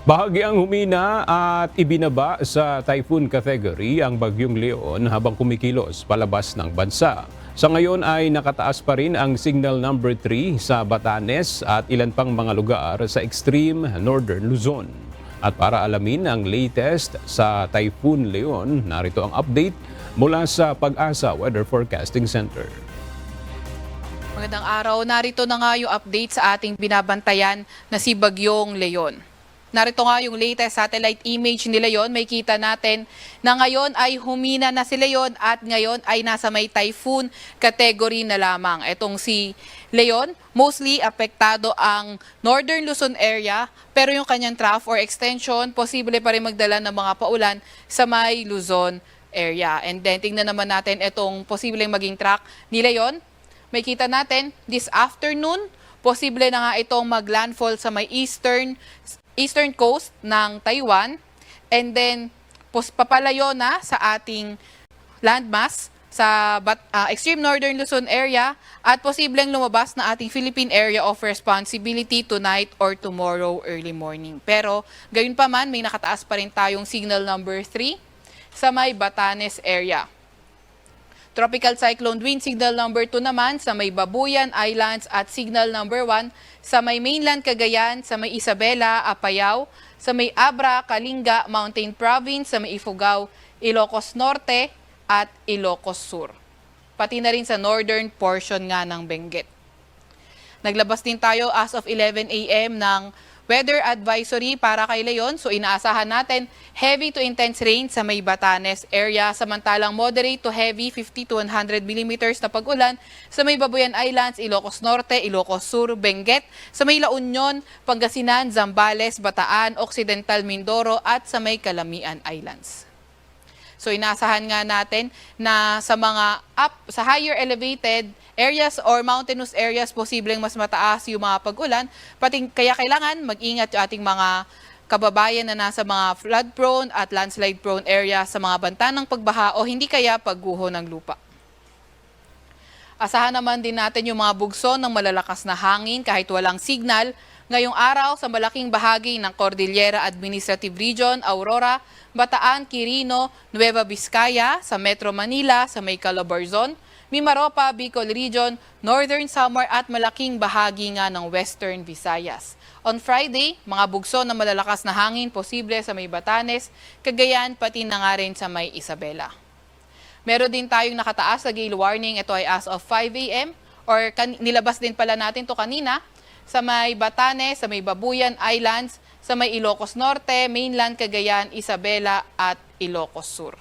Bahagyang humina at ibinaba sa typhoon category ang Bagyong Leon habang kumikilos palabas ng bansa. Sa ngayon ay nakataas pa rin ang signal number 3 sa Batanes at ilan pang mga lugar sa extreme northern Luzon. At para alamin ang latest sa Typhoon Leon, narito ang update mula sa Pag-asa Weather Forecasting Center. Magandang araw. Narito na nga yung update sa ating binabantayan na si Bagyong Leon. Narito nga yung latest satellite image ni Leon. May kita natin na ngayon ay humina na si Leon at ngayon ay nasa may typhoon category na lamang. Etong si Leon, mostly apektado ang northern Luzon area, pero yung kanyang trough or extension, posible pa rin magdala ng mga paulan sa may Luzon area. And then tingnan naman natin itong posibleng maging track ni Leon. May kita natin this afternoon, posible na nga itong maglandfall sa may eastern coast ng Taiwan, and then papalayo na sa ating landmass sa extreme northern Luzon area at posibleng lumabas na ating Philippine Area of Responsibility tonight or tomorrow early morning. Pero gayon pa man, may nakataas pa rin tayong signal number 3 sa may Batanes area. Tropical Cyclone Wind Signal number 2 naman sa may Babuyan Islands at Signal number 1 sa may mainland Cagayan, sa may Isabela, Apayao, sa may Abra, Kalinga, Mountain Province, sa may Ifugao, Ilocos Norte at Ilocos Sur. Pati na rin sa northern portion nga ng Benguet. Naglabas din tayo as of 11 a.m. ng weather advisory para kay Leon. So inaasahan natin heavy to intense rain sa may Batanes area. Samantalang moderate to heavy 50 to 100 millimeters na pag-ulan sa may Babuyan Islands, Ilocos Norte, Ilocos Sur, Benguet, sa may La Union, Pangasinan, Zambales, Bataan, Occidental Mindoro at sa may Calamian Islands. So inaasahan nga natin na sa mga sa higher elevated areas or mountainous areas, posibleng mas mataas yung mga pag-ulan. Kaya kailangan mag-ingat yung ating mga kababayan na nasa mga flood-prone at landslide-prone area sa mga banta ng pagbaha o hindi kaya pagguho ng lupa. Asahan naman din natin yung mga bugso ng malalakas na hangin kahit walang signal. Ngayong araw sa malaking bahagi ng Cordillera Administrative Region, Aurora, Bataan, Quirino, Nueva Vizcaya, sa Metro Manila, sa may Calabarzon, Mimaropa, Bicol Region, Northern Samar at malaking bahagi nga ng Western Visayas. On Friday, mga bugso ng malalakas na hangin posible sa may Batanes, Cagayan, pati na nga rin sa may Isabela. Meron din tayong nakataas na gale warning. Ito ay as of 5 a.m. or nilabas din pala natin to kanina sa may Batanes, sa may Babuyan Islands, sa may Ilocos Norte, mainland Cagayan, Isabela at Ilocos Sur.